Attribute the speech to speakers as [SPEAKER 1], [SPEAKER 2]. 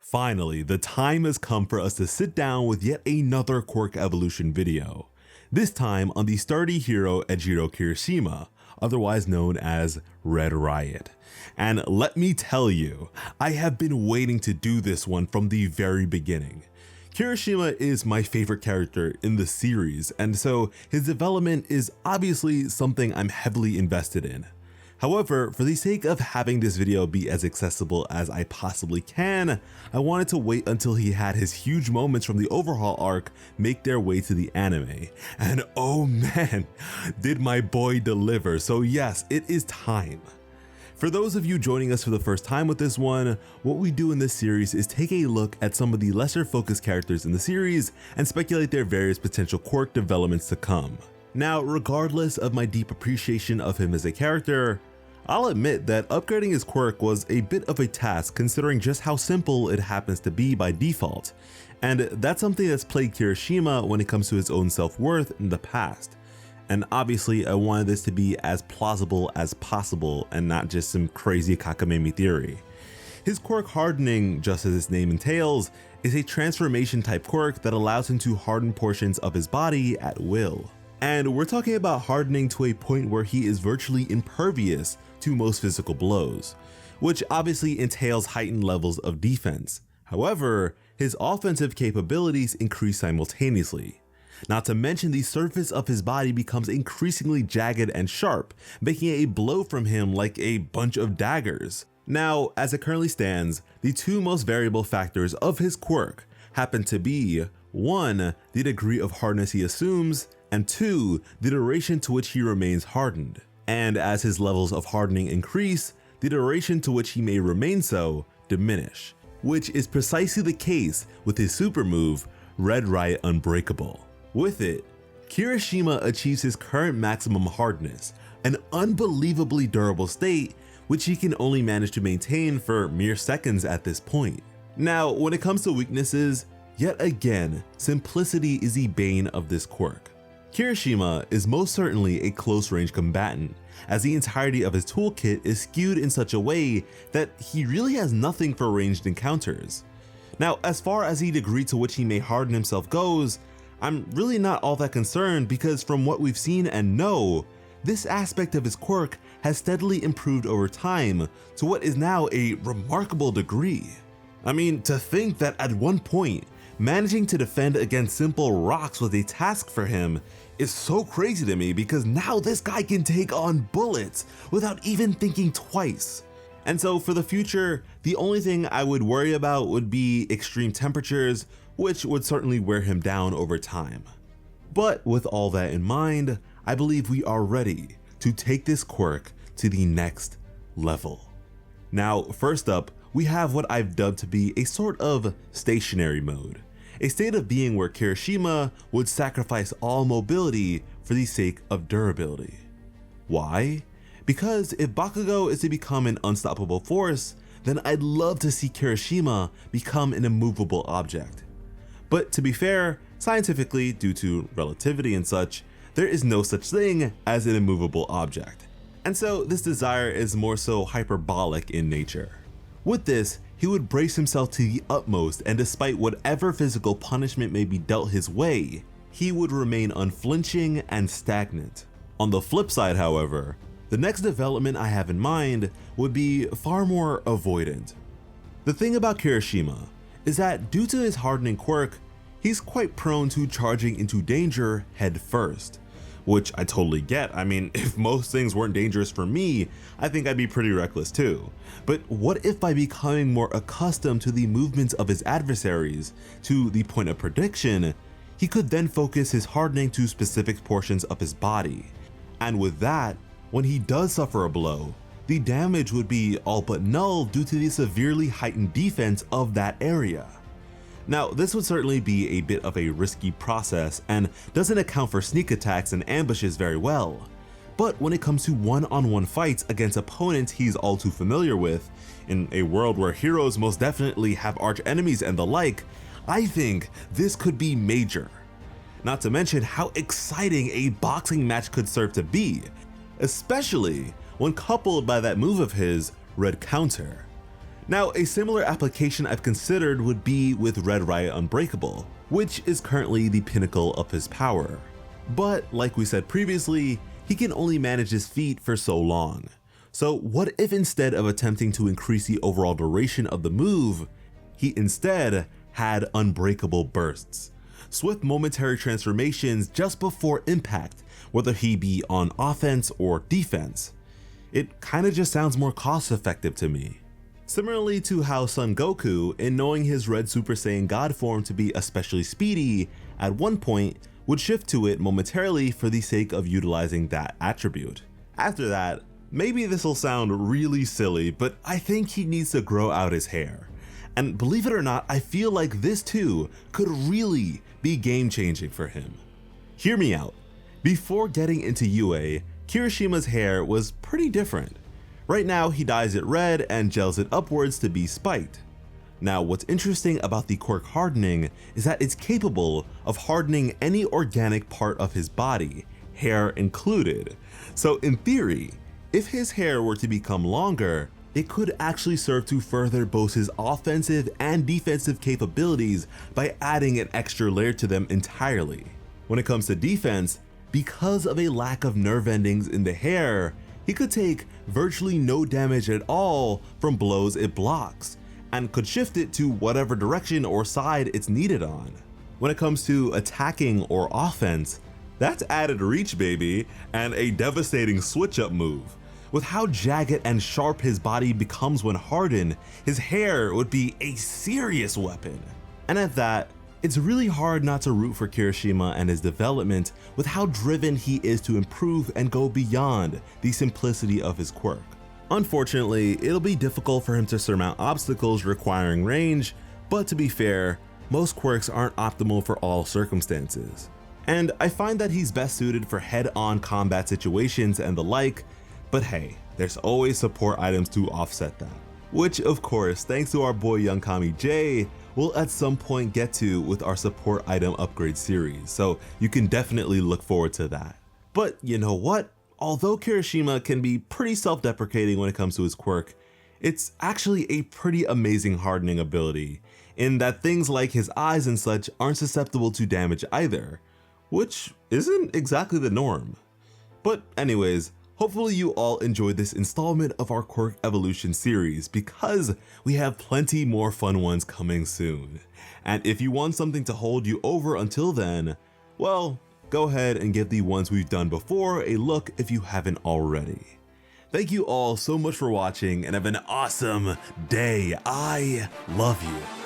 [SPEAKER 1] Finally, the time has come for us to sit down with yet another quirk evolution video. This time on the sturdy hero Eijiro Kirishima, otherwise known as Red Riot. And let me tell you, I have been waiting to do this one from the very beginning. Kirishima is my favorite character in the series, and so his development is obviously something I'm heavily invested in. However, for the sake of having this video be as accessible as I possibly can, I wanted to wait until he had his huge moments from the overhaul arc make their way to the anime. And oh man, did my boy deliver. So yes, it is time. For those of you joining us for the first time with this one, what we do in this series is take a look at some of the lesser focused characters in the series and speculate their various potential quirk developments to come. Now, regardless of my deep appreciation of him as a character, I'll admit that upgrading his quirk was a bit of a task considering just how simple it happens to be by default, and that's something that's plagued Kirishima when it comes to his own self-worth in the past. And obviously I wanted this to be as plausible as possible and not just some crazy cockamamie theory. His quirk Hardening, just as its name entails, is a transformation type quirk that allows him to harden portions of his body at will. And we're talking about hardening to a point where he is virtually impervious to most physical blows, which obviously entails heightened levels of defense. However, his offensive capabilities increase simultaneously. Not to mention the surface of his body becomes increasingly jagged and sharp, making a blow from him like a bunch of daggers. Now, as it currently stands, the two most variable factors of his quirk happen to be 1. The degree of hardness he assumes, and 2. The duration to which he remains hardened. And as his levels of hardening increase, the duration to which he may remain so diminish, which is precisely the case with his super move, Red Riot Unbreakable. With it, Kirishima achieves his current maximum hardness, an unbelievably durable state which he can only manage to maintain for mere seconds at this point. Now, when it comes to weaknesses, yet again, simplicity is the bane of this quirk. Kirishima is most certainly a close-range combatant, as the entirety of his toolkit is skewed in such a way that he really has nothing for ranged encounters. Now, as far as the degree to which he may harden himself goes, I'm really not all that concerned because from what we've seen and know, this aspect of his quirk has steadily improved over time to what is now a remarkable degree. I mean, to think that at one point, managing to defend against simple rocks was a task for him is so crazy to me because now this guy can take on bullets without even thinking twice. And so for the future, the only thing I would worry about would be extreme temperatures, which would certainly wear him down over time. But with all that in mind, I believe we are ready to take this quirk to the next level. Now, first up, we have what I've dubbed to be a sort of stationary mode, a state of being where Kirishima would sacrifice all mobility for the sake of durability. Why? Because if Bakugo is to become an unstoppable force, then I'd love to see Kirishima become an immovable object. But to be fair, scientifically, due to relativity and such, there is no such thing as an immovable object. And so this desire is more so hyperbolic in nature. With this, he would brace himself to the utmost, and despite whatever physical punishment may be dealt his way, he would remain unflinching and stagnant. On the flip side, however, the next development I have in mind would be far more avoidant. The thing about Kirishima is that due to his hardening quirk, he's quite prone to charging into danger head first, which I totally get. I mean, if most things weren't dangerous for me, I think I'd be pretty reckless too. But what if by becoming more accustomed to the movements of his adversaries to the point of prediction, he could then focus his hardening to specific portions of his body. And with that, when he does suffer a blow, the damage would be all but null due to the severely heightened defense of that area. Now, this would certainly be a bit of a risky process and doesn't account for sneak attacks and ambushes very well. But when it comes to one-on-one fights against opponents he's all too familiar with, in a world where heroes most definitely have arch enemies and the like, I think this could be major. Not to mention how exciting a boxing match could serve to be, especially when coupled by that move of his, Red Counter. Now, a similar application I've considered would be with Red Riot Unbreakable, which is currently the pinnacle of his power. But like we said previously, he can only manage his feat for so long. So what if instead of attempting to increase the overall duration of the move, he instead had unbreakable bursts? Swift momentary transformations just before impact, whether he be on offense or defense. It kinda just sounds more cost effective to me. Similarly to how Son Goku, in knowing his Red Super Saiyan God form to be especially speedy, at one point would shift to it momentarily for the sake of utilizing that attribute. After that, maybe this'll sound really silly, but I think he needs to grow out his hair. And believe it or not, I feel like this too could really be game changing for him. Hear me out. Before getting into UA, Kirishima's hair was pretty different. Right now he dyes it red and gels it upwards to be spiked. Now what's interesting about the quirk hardening is that it's capable of hardening any organic part of his body, hair included. So in theory, if his hair were to become longer, it could actually serve to further both his offensive and defensive capabilities by adding an extra layer to them entirely. When it comes to defense, because of a lack of nerve endings in the hair, he could take virtually no damage at all from blows it blocks, and could shift it to whatever direction or side it's needed on. When it comes to attacking or offense, that's added reach, baby, and a devastating switch up move. With how jagged and sharp his body becomes when hardened, his hair would be a serious weapon. And at that, it's really hard not to root for Kirishima and his development with how driven he is to improve and go beyond the simplicity of his quirk. Unfortunately, it'll be difficult for him to surmount obstacles requiring range, but to be fair, most quirks aren't optimal for all circumstances. And I find that he's best suited for head-on combat situations and the like, but hey, there's always support items to offset that. Which of course, thanks to our boy Young Kami J, we'll at some point get to with our support item upgrade series, so you can definitely look forward to that. But you know what? Although Kirishima can be pretty self-deprecating when it comes to his quirk, it's actually a pretty amazing hardening ability, in that things like his eyes and such aren't susceptible to damage either, which isn't exactly the norm. But anyways, hopefully you all enjoyed this installment of our quirk evolution series, because we have plenty more fun ones coming soon. And if you want something to hold you over until then, well, go ahead and give the ones we've done before a look if you haven't already. Thank you all so much for watching and have an awesome day. I love you.